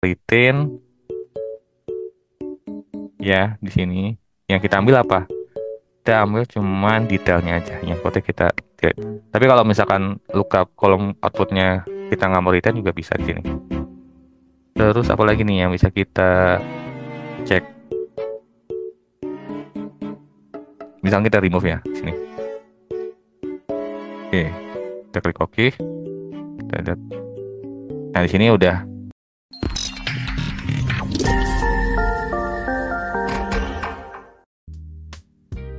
retain ya di sini. Yang kita ambil apa? Kita ambil cuman detailnya aja. Yang foto kita delete. Tapi kalau misalkan lookup kolom outputnya kita nggak mau retain juga bisa di sini. Terus apa lagi nih yang bisa kita cek? Misalnya kita remove ya di sini. Oke, kita klik OK. Kita lihat. Nah, di sini udah.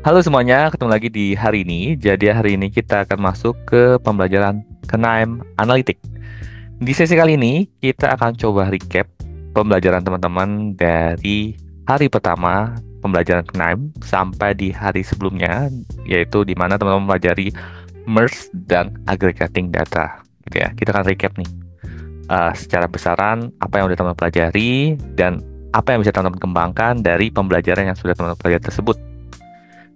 Halo semuanya, ketemu lagi di hari ini. Jadi hari ini kita akan masuk ke pembelajaran KNIME Analytics. Di sesi kali ini kita akan coba recap pembelajaran teman-teman dari hari pertama pembelajaran KNIME sampai di hari sebelumnya, yaitu di mana teman-teman mempelajari merge dan aggregating data. Gitu ya. Kita akan recap nih secara besaran apa yang sudah teman-teman pelajari dan apa yang bisa teman-teman kembangkan dari pembelajaran yang sudah teman-teman pelajari tersebut.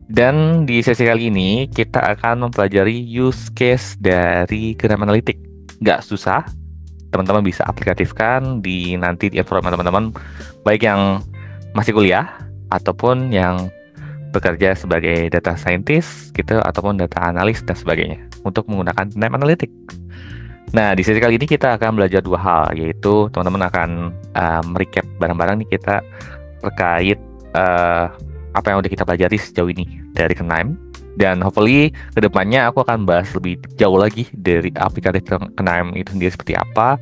Dan di sesi kali ini kita akan mempelajari use case dari KNIME Analytics. Nggak susah, teman-teman bisa aplikatifkan nanti di environment teman-teman, baik yang masih kuliah ataupun yang bekerja sebagai data scientist gitu ataupun data analis dan sebagainya untuk menggunakan KNIME Analytics. Nah, di sesi kali ini kita akan belajar dua hal, yaitu teman-teman akan merecap bareng-bareng nih kita terkait apa yang udah kita pelajari sejauh ini dari KNIME, dan hopefully kedepannya aku akan bahas lebih jauh lagi dari aplikasi KNIME itu sendiri seperti apa,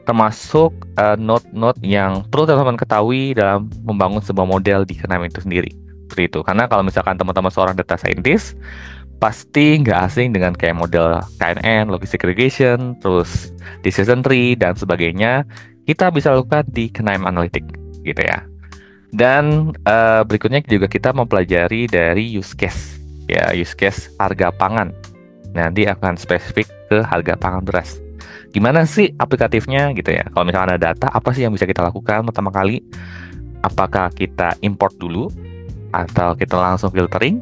termasuk note-note yang perlu teman-teman ketahui dalam membangun sebuah model di KNIME itu sendiri. Seperti itu, karena kalau misalkan teman-teman seorang data scientist, pasti nggak asing dengan kayak model KNN, logistic regression, terus decision tree, dan sebagainya, kita bisa lakukan di KNIME Analytics gitu ya. Dan berikutnya juga kita mempelajari dari use case, ya use case harga pangan. Nanti akan spesifik ke harga pangan beras. Gimana sih aplikatifnya gitu ya? Kalau misalnya ada data, apa sih yang bisa kita lakukan pertama kali? Apakah kita import dulu, atau kita langsung filtering,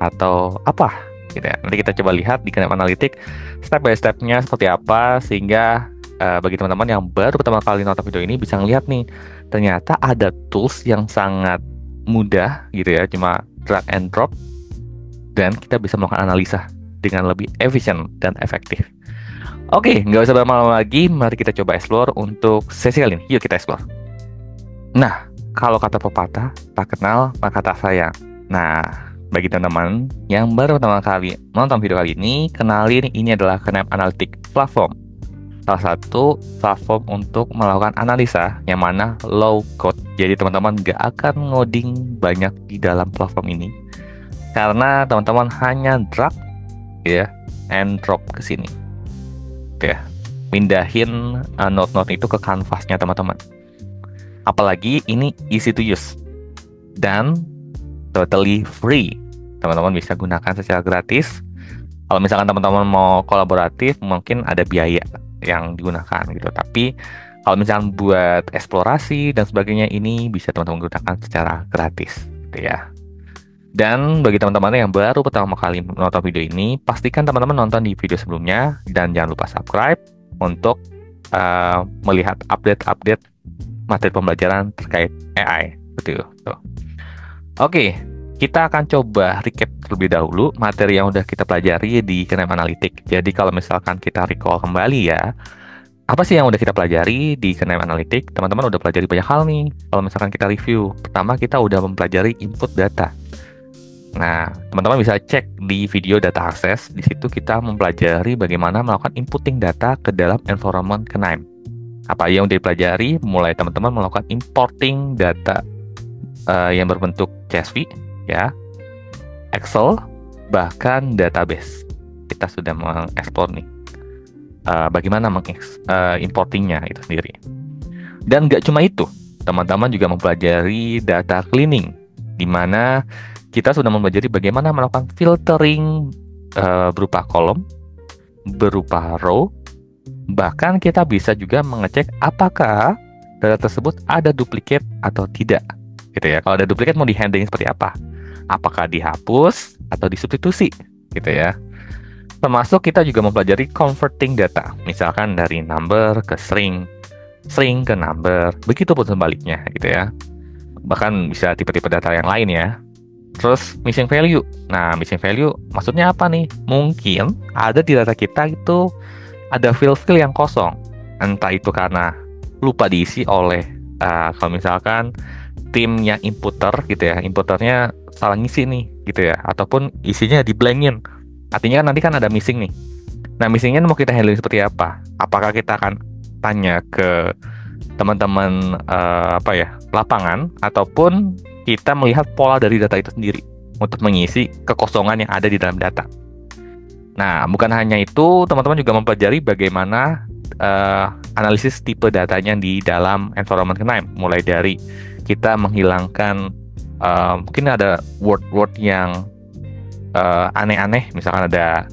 atau apa? Gitu ya. Nanti kita coba lihat di KNIME Analytics step by step-nya seperti apa, sehingga bagi teman-teman yang baru pertama kali nonton video ini bisa ngeliat nih, ternyata ada tools yang sangat mudah gitu ya, cuma drag and drop, dan kita bisa melakukan analisa dengan lebih efisien dan efektif. Oke, nggak usah berlama-lama lagi, mari kita coba explore untuk sesi kali ini. Yuk kita explore. Nah, kalau kata pepatah, tak kenal maka tak sayang. Nah, bagi teman-teman yang baru pertama kali nonton video kali ini, kenalin ini adalah KNIME Analytics Platform. Salah satu platform untuk melakukan analisa yang mana low code. Jadi teman-teman nggak akan ngoding banyak di dalam platform ini, karena teman-teman hanya drag ya and drop ke sini. Oke, pindahin node-node itu ke kanvasnya teman-teman. Apalagi ini easy to use dan totally free. Teman-teman bisa gunakan secara gratis. Kalau misalkan teman-teman mau kolaboratif, mungkin ada biaya yang digunakan gitu. Tapi kalau misalkan buat eksplorasi dan sebagainya, ini bisa teman-teman gunakan secara gratis gitu ya. Dan bagi teman-teman yang baru pertama kali menonton video ini, pastikan teman-teman nonton di video sebelumnya dan jangan lupa subscribe untuk melihat update-update materi pembelajaran terkait AI. Betul. Oke, kita akan coba recap terlebih dahulu materi yang udah kita pelajari di KNIME Analytics. Jadi kalau misalkan kita recall kembali ya, apa sih yang udah kita pelajari di KNIME Analytics? Teman-teman udah pelajari banyak hal nih. Kalau misalkan kita review, pertama kita udah mempelajari input data. Nah, teman-teman bisa cek di video data access. Di situ kita mempelajari bagaimana melakukan inputting data ke dalam environment KNIME. Apa yang udah dipelajari? Mulai teman-teman melakukan importing data yang berbentuk CSV, ya, Excel, bahkan database. Kita sudah mengekspor nih bagaimana importingnya itu sendiri. Dan nggak cuma itu, teman-teman juga mempelajari data cleaning, di mana kita sudah mempelajari bagaimana melakukan filtering berupa kolom, berupa row, bahkan kita bisa juga mengecek apakah data tersebut ada duplikat atau tidak. Gitu ya. Kalau ada duplikat mau di-handling seperti apa? Apakah dihapus atau disubstitusi? Gitu ya. Termasuk kita juga mempelajari converting data, misalkan dari number ke string, string ke number, begitu pun sebaliknya gitu ya. Bahkan bisa tipe-tipe data yang lain ya. Terus missing value. Nah, missing value maksudnya apa nih? Mungkin ada di data kita itu ada field-field yang kosong. Entah itu karena lupa diisi oleh kalau misalkan tim yang inputer gitu ya, inputernya salah ngisi nih gitu ya, ataupun isinya di blankin. Artinya kan nanti kan ada missing nih. Nah, missingnya mau kita handle seperti apa? Apakah kita akan tanya ke teman-teman lapangan, ataupun kita melihat pola dari data itu sendiri untuk mengisi kekosongan yang ada di dalam data. Nah, bukan hanya itu, teman-teman juga mempelajari bagaimana analisis tipe datanya di dalam environment KNIME, mulai dari kita menghilangkan mungkin ada word-word yang aneh-aneh, misalkan ada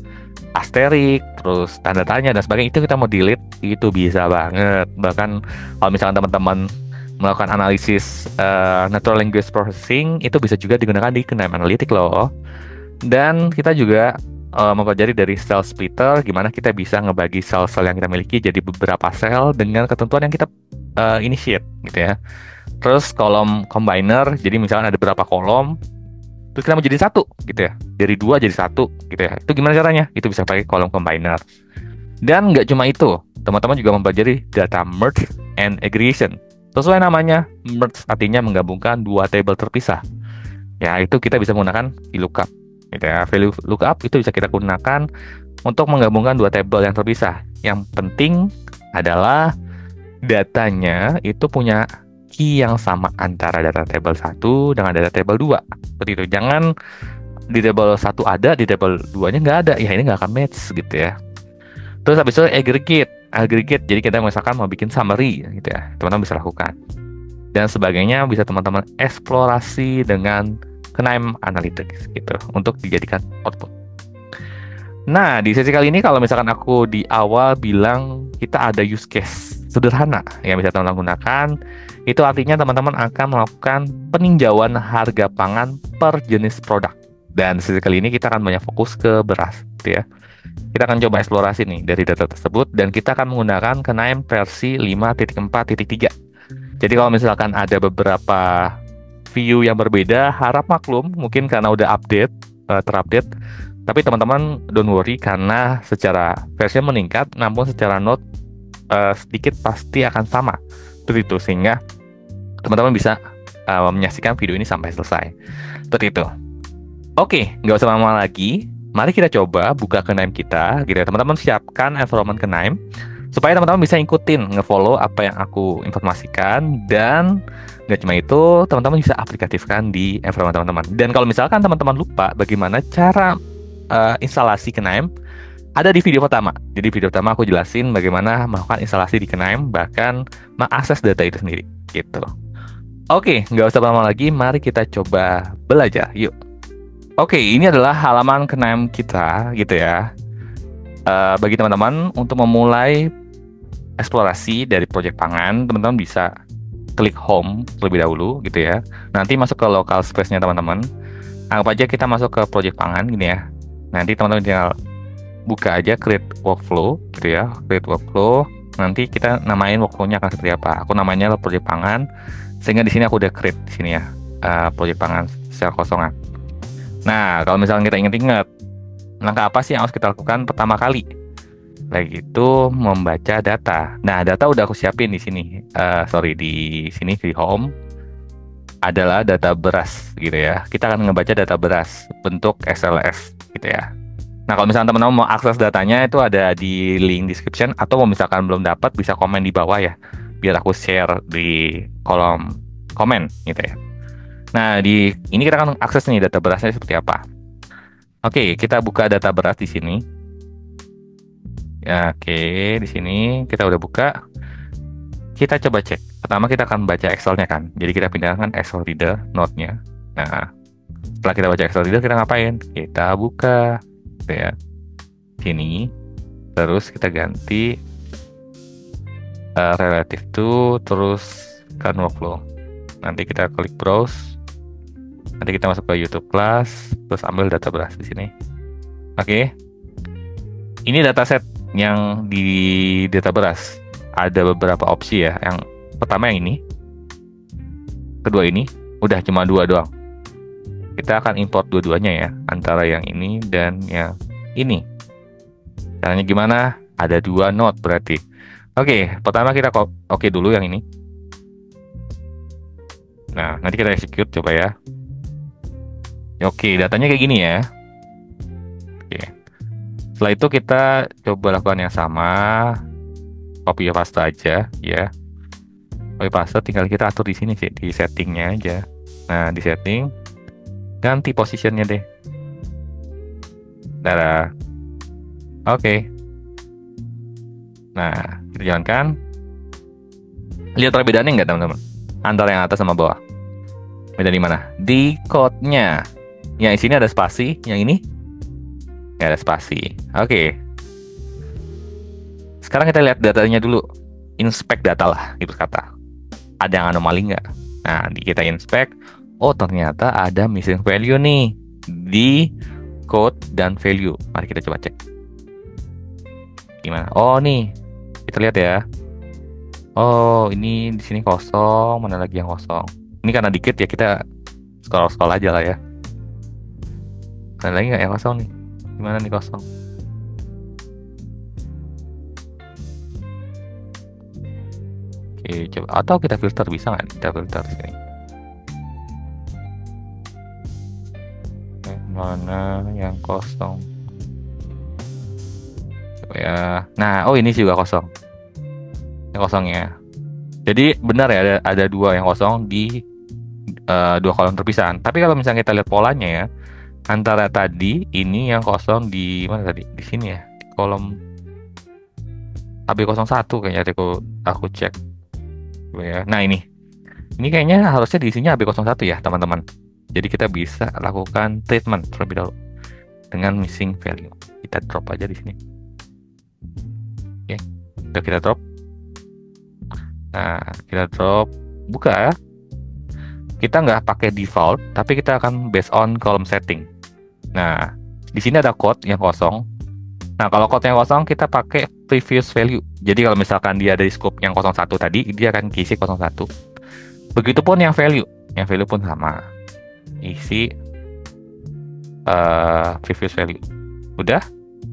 asterik, terus tanda tanya dan sebagainya, itu kita mau delete, itu bisa banget. Bahkan kalau misalkan teman-teman melakukan analisis natural language processing, itu bisa juga digunakan di KNIME Analytics loh. Dan kita juga mempelajari dari cell splitter, gimana kita bisa ngebagi sel-sel yang kita miliki jadi beberapa sel dengan ketentuan yang kita initiate gitu ya. Terus kolom combiner, jadi misalkan ada beberapa kolom, terus kita mau jadi satu gitu ya, dari 2 jadi 1 gitu ya. Itu gimana caranya? Itu bisa pakai kolom combiner. Dan nggak cuma itu, teman-teman juga mempelajari data merge and aggregation. Sesuai namanya, merge artinya menggabungkan 2 table terpisah. Ya, itu kita bisa menggunakan VLOOKUP gitu ya. VLOOKUP itu bisa kita gunakan untuk menggabungkan 2 table yang terpisah. Yang penting adalah datanya itu punya key yang sama antara data table 1 dengan data table 2. Seperti itu. Jangan di table 1 ada, di table 2-nya nggak ada. Ya, ini nggak akan match gitu ya. Terus habis itu aggregate. Jadi kita misalkan mau bikin summary gitu ya. Teman-teman bisa lakukan. Dan sebagainya bisa teman-teman eksplorasi dengan KNIME Analytics gitu untuk dijadikan output. Nah, di sesi kali ini kalau misalkan aku di awal bilang kita ada use case sederhana yang bisa teman-teman gunakan, itu artinya teman-teman akan melakukan peninjauan harga pangan per jenis produk. Dan sesi kali ini kita akan banyak fokus ke beras gitu ya. Kita akan coba eksplorasi nih dari data tersebut, dan kita akan menggunakan KNIME versi 5.4.3. Jadi kalau misalkan ada beberapa view yang berbeda, harap maklum, mungkin karena udah terupdate. Tapi teman-teman don't worry, karena secara versi meningkat, namun secara note sedikit pasti akan sama. Begitu, sehingga teman-teman bisa menyaksikan video ini sampai selesai. Seperti itu. Oke, nggak usah lama lagi. Mari kita coba buka KNIME kita, gitu ya. Teman-teman siapkan environment KNIME supaya teman-teman bisa ikutin, nge-follow apa yang aku informasikan, dan nggak cuma itu, teman-teman bisa aplikatifkan di environment teman-teman. Dan kalau misalkan teman-teman lupa bagaimana cara instalasi KNIME, ada di video pertama. Jadi video pertama aku jelasin bagaimana melakukan instalasi di KNIME, bahkan mengakses data itu sendiri, gitu. Oke, nggak usah lama lagi, mari kita coba belajar, yuk. Oke, ini adalah halaman KNIME kita, gitu ya. Bagi teman-teman untuk memulai eksplorasi dari proyek pangan, teman-teman bisa klik home terlebih dahulu gitu ya. Nanti masuk ke local space-nya teman-teman. Anggap aja kita masuk ke proyek pangan gini ya. Nanti teman-teman tinggal buka aja create workflow gitu ya. Create workflow. Nanti kita namain workflow-nya akan seperti apa. Aku namanya proyek pangan. Sehingga di sini aku udah create di sini ya. Proyek pangan secara kosongan. Nah, kalau misalnya kita ingat-ingat, langkah apa sih yang harus kita lakukan pertama kali? Baik itu membaca data. Nah, data udah aku siapin di sini. Di sini di home adalah data beras gitu ya. Kita akan ngebaca data beras bentuk XLS gitu ya. Nah, kalau misalnya teman-teman mau akses datanya, itu ada di link description, atau kalau misalkan belum dapat bisa komen di bawah ya, biar aku share di kolom komen gitu ya. Nah, di ini kita akan akses nih data berasnya seperti apa. Oke, kita buka data beras di sini. Ya, oke, di sini kita udah buka. Kita coba cek. Pertama kita akan baca Excel-nya kan. Jadi kita pindahkan Excel Reader note-nya. Nah, setelah kita baca Excel Reader, kita ngapain? Kita buka gitu ya. Sini. Terus kita ganti relative to, terus kan workflow. Nanti kita klik browse. Nanti kita masuk ke YouTube Class, terus ambil data beras di sini. Oke. Ini dataset yang di data beras. ada beberapa opsi ya. Yang pertama yang ini, kedua ini, udah cuma dua doang. Kita akan import dua-duanya ya, antara yang ini dan yang ini. Caranya gimana? Ada dua node berarti. Oke, pertama kita oke dulu yang ini. Nah, nanti kita execute coba ya. Oke, datanya kayak gini ya. Oke. Setelah itu kita coba lakukan yang sama. Copy paste aja ya. Copy paste tinggal kita atur di sini sih, di settingnya aja. Nah, di setting ganti positionnya deh. Dadah. Oke. Nah, kita jalankan. Lihat perbedaannya nggak teman-teman? Antara yang atas sama bawah. Beda di mana? Di code-nya. Yang di sini ada spasi, yang ini nggak ada spasi. Oke. Sekarang kita lihat datanya dulu. Inspect data lah, gitu kata. Ada yang anomali nggak? Nah, kita inspect. Oh, ternyata ada missing value nih di code dan value. Mari kita coba cek. Gimana? Oh, nih. Kita lihat ya. Oh, ini di sini kosong, mana lagi yang kosong? Ini karena dikit ya, kita scroll aja lah ya. Ada lagi nggak yang kosong nih? Gimana nih kosong? Oke, coba. Atau kita filter, bisa nggak? Kita filter di sini. Mana yang kosong? Coba ya. Nah, oh ini juga kosong. Yang kosong ya. Jadi benar ya, ada dua yang kosong di dua kolom terpisah. Tapi kalau misalnya kita lihat polanya ya, antara tadi ini yang kosong di mana tadi? Di sini ya, di kolom AB01 kayaknya aku cek. Ya. Nah, ini kayaknya harusnya diisinya AB01 ya, teman-teman. Jadi kita bisa lakukan treatment terlebih dahulu dengan missing value. Kita drop aja di sini. Oke, udah kita drop. Nah, kita drop, buka ya. Kita nggak pakai default, tapi kita akan based on column setting. Nah, di sini ada code yang kosong. Nah, kalau code yang kosong kita pakai previous value. Jadi kalau misalkan dia ada di scope yang 01 tadi, dia akan isi 01. Begitupun yang value pun sama. Isi previous value. Udah,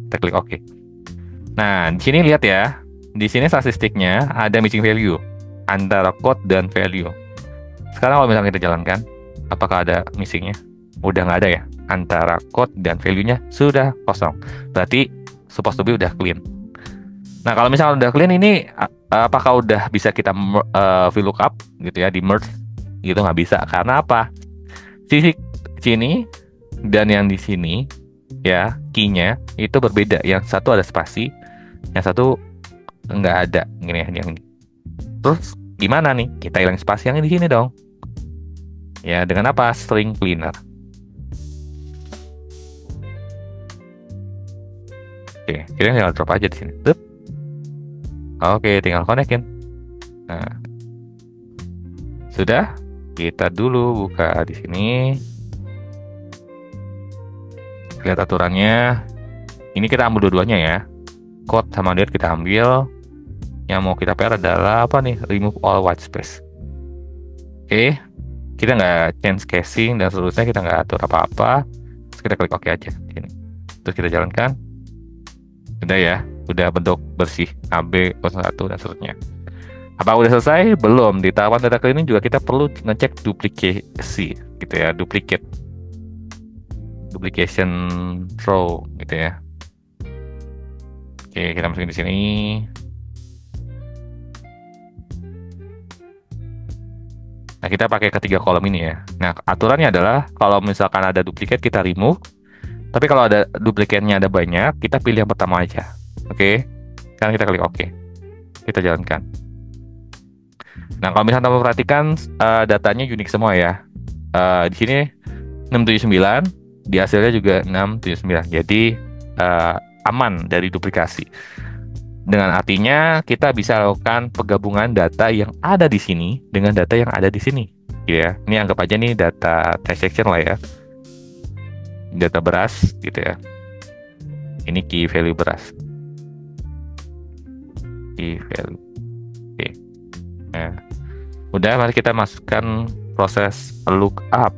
kita klik OK. Nah, di sini lihat ya. Di sini statistiknya ada missing value antara code dan value. Sekarang kalau misalnya kita jalankan, apakah ada missingnya? Udah nggak ada ya. Antara code dan value-nya sudah kosong. Berarti supposed to be udah clean. Nah, kalau misalnya udah clean ini, apakah udah bisa kita VLOOKUP gitu ya, di merge gitu? Nggak bisa. Karena apa? Sisi sini dan yang di sini ya, key-nya itu berbeda. Yang satu ada spasi, yang satu nggak ada. Gini ya, yang ini. Terus gimana nih? Kita hilang spasi yang di sini dong. Ya, dengan apa? String cleaner. Oke, kita tinggal drop aja di sini. Oke, tinggal konekin. Nah, sudah. Kita dulu buka di sini. Lihat aturannya. Ini kita ambil dua-duanya ya. Code sama date kita ambil. Yang mau kita pair adalah apa nih? Remove all white space. Oke. Kita nggak change casing dan seterusnya, kita nggak atur apa-apa. Terus kita klik OK aja. Ini. Terus kita jalankan. Udah ya. Udah bentuk bersih. AB01 dan seterusnya. Apa udah selesai? Belum. Di tahapan data cleaning juga kita perlu ngecek duplikasi gitu ya, duplication throw gitu ya. Oke, kita masukin di sini. Nah, kita pakai ketiga kolom ini ya. Nah, aturannya adalah kalau misalkan ada duplikat kita remove. Tapi kalau ada duplikatnya ada banyak, kita pilih yang pertama aja. Oke. Sekarang kita klik OK. Kita jalankan. Nah, kalau misalnya teman perhatikan datanya unik semua ya. Di sini 679, di hasilnya juga 679. Jadi aman dari duplikasi. Dengan artinya kita bisa lakukan penggabungan data yang ada di sini dengan data yang ada di sini, gitu ya. Ini anggap aja nih data transaction lah ya. Data beras gitu ya. Ini key value beras. Key value. Nah, udah, mari kita masukkan proses lookup.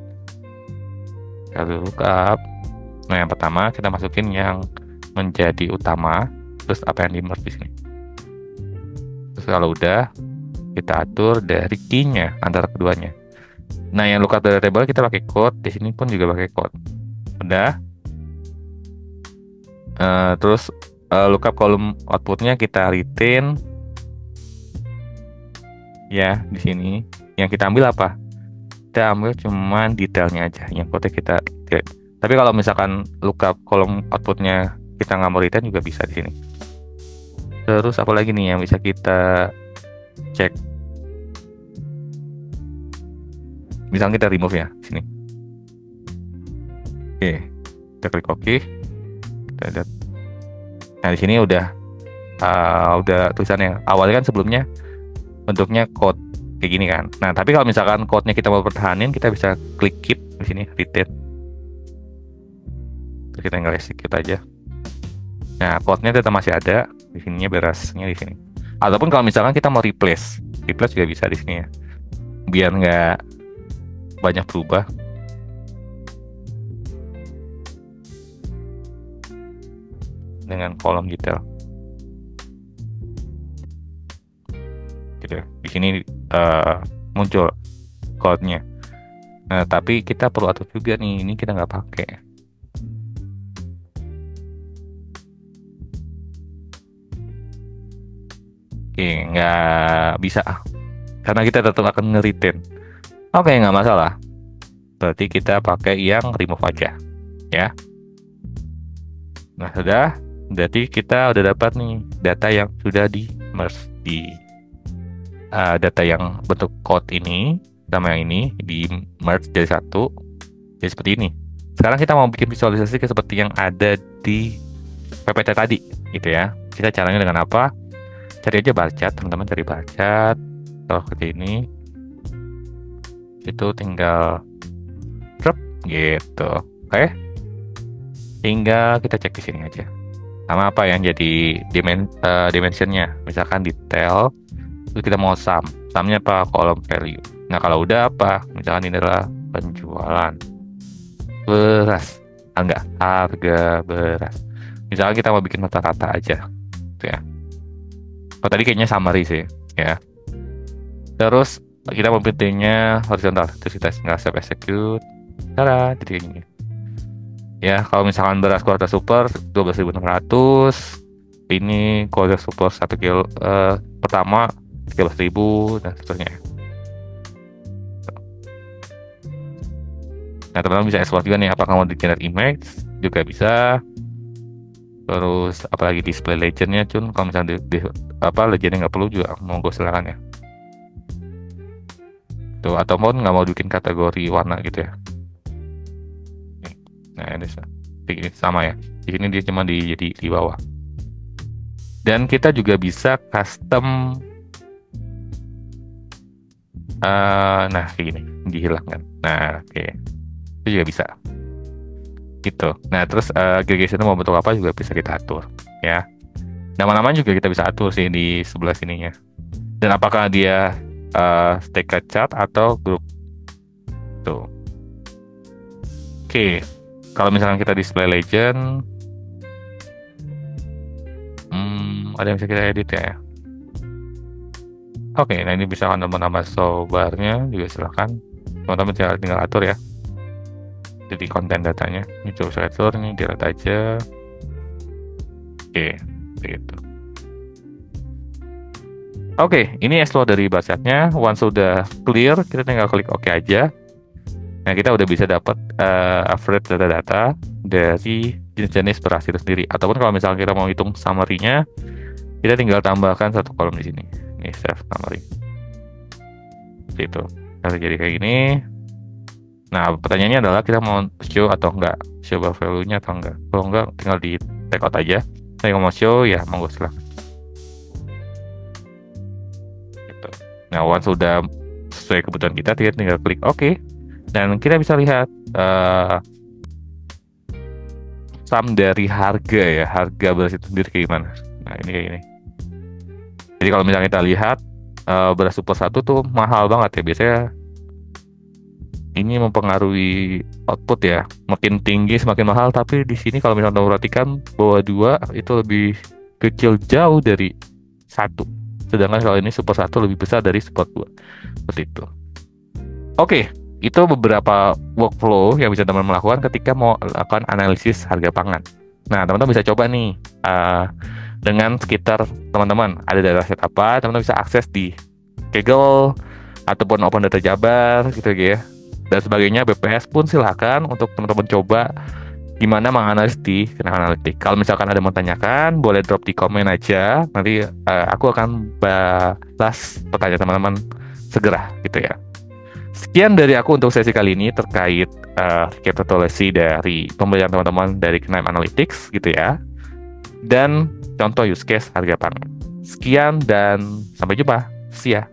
Lookup. Nah, yang pertama kita masukin yang menjadi utama, terus apa yang di merge di sini. Terus kalau udah, kita atur dari key-nya antara keduanya. Nah, yang lookup dari table kita pakai code, di sini pun juga pakai code. Udah. Terus lookup kolom outputnya kita retain. Ya, di sini yang kita ambil apa? Kita ambil cuman detailnya aja, yang kode kita delete. Tapi kalau misalkan lookup kolom outputnya kita nggak mau retain juga bisa di sini. Terus apa lagi nih yang bisa kita cek? Misalnya kita remove ya, sini. Oke, kita klik OK. Kita lihat. Nah, di sini udah tulisannya. Awalnya kan sebelumnya bentuknya code kayak gini kan. Nah, tapi kalau misalkan code-nya kita mau pertahanin, kita bisa klik keep di sini, retain. Terus kita tinggal execute aja. Nah, code-nya tetap masih ada. Di sininya berasnya di sini. Ataupun kalau misalkan kita mau replace juga bisa di sini ya. Biar nggak banyak berubah. Dengan kolom detail. Gitu. Di sini muncul code-nya. Nah, tapi kita perlu atur juga nih, ini kita nggak pakai. Oke, nggak bisa karena kita tetap akan nge-retain. Oke, nggak masalah. Berarti kita pakai yang remove aja, ya. Nah, sudah. Berarti kita udah dapat nih data yang sudah di merge di data yang bentuk code ini sama yang ini di merge jadi satu. Jadi seperti ini. Sekarang kita mau bikin visualisasi seperti yang ada di PPT tadi, gitu ya. Kita caranya dengan apa? Cari aja bar chart, teman-teman, cari bar chart. Kalau seperti ini, itu tinggal drop gitu. Oke. Tinggal kita cek di sini aja. Sama apa yang jadi dimensionnya, misalkan detail, terus kita mau sumnya apa, kolom value. Nah, kalau udah apa, misalkan ini adalah penjualan beras, enggak, harga beras. Misalkan kita mau bikin rata-rata aja, gitu ya. Oh, tadi kayaknya summary sih, ya. Terus kita mau bikinnya horizontal, terus kita tinggal save execute. Tada, jadi ini. Ya, kalau misalkan beras kualitas super 12.600, ini kualitas super 1 kilo pertama 13.000 dan seterusnya. Nah, teman-teman bisa ekspor juga nih, apakah mau di generate image juga bisa. Terus apalagi display legendnya, kalau misalnya legendnya nggak perlu juga, monggo silakan ya. Tuh, ataupun nggak mau bikin kategori warna gitu ya. Nah, ini sama ya. Di sini dia cuma jadi di bawah. Dan kita juga bisa custom nah kayak gini, dihilangkan. Nah, oke. Itu juga bisa. Gitu. Nah, terus aggregation mau bentuk apa juga bisa kita atur, ya. Nama-nama juga kita bisa atur sih di sebelah sininya. Dan apakah dia stack chart atau grup. Tuh. Oke. Kalau misalkan kita display legend, ada yang bisa kita edit ya. Oke, nah ini bisa nama-nama sobarnya juga silahkan. Teman-teman tinggal atur ya. Jadi konten datanya. Ini coba saya atur, ini delete aja. Oke, begitu. Oke, ini explore dari basecamp-nya. Once sudah clear, kita tinggal klik OK aja. Nah, kita udah bisa dapat average data-data dari jenis-jenis beras itu sendiri. Ataupun kalau misalnya kita mau hitung summary-nya, kita tinggal tambahkan satu kolom di sini. Ini save summary. Seperti itu. Nah, jadi kayak gini. Nah, pertanyaannya adalah kita mau show atau enggak, show bar value-nya atau enggak. Kalau enggak, tinggal di take out aja. Saya mau show, ya monggo silakan. Gitu. Nah, once sudah sesuai kebutuhan kita tinggal klik OK. Dan kita bisa lihat sum dari harga ya, harga beras itu sendiri kayak gimana. Nah, ini kayak gini. Jadi kalau misalnya kita lihat beras super 1 tuh mahal banget ya. Biasanya ini mempengaruhi output ya. Makin tinggi semakin mahal, tapi di sini kalau misalnya kamu perhatikan bahwa 2 itu lebih kecil jauh dari 1. Sedangkan kalau ini super 1 lebih besar dari super 2. Seperti itu. Oke, itu beberapa workflow yang bisa teman-teman lakukan ketika mau melakukan analisis harga pangan. Nah, teman-teman bisa coba nih dengan sekitar teman-teman ada dataset apa, teman-teman bisa akses di Kaggle ataupun Open Data Jabar gitu ya. Dan sebagainya, BPS pun silahkan untuk teman-teman coba gimana menganalisis di Knaim Analytics. Kalau misalkan ada yang mau tanyakan, boleh drop di komen aja. Nanti aku akan balas pertanyaan teman-teman segera gitu ya. Sekian dari aku untuk sesi kali ini terkait rekapitulasi dari pembelajaran teman-teman dari Knaim Analytics gitu ya. Dan contoh use case harga pangan. Sekian dan sampai jumpa. See ya.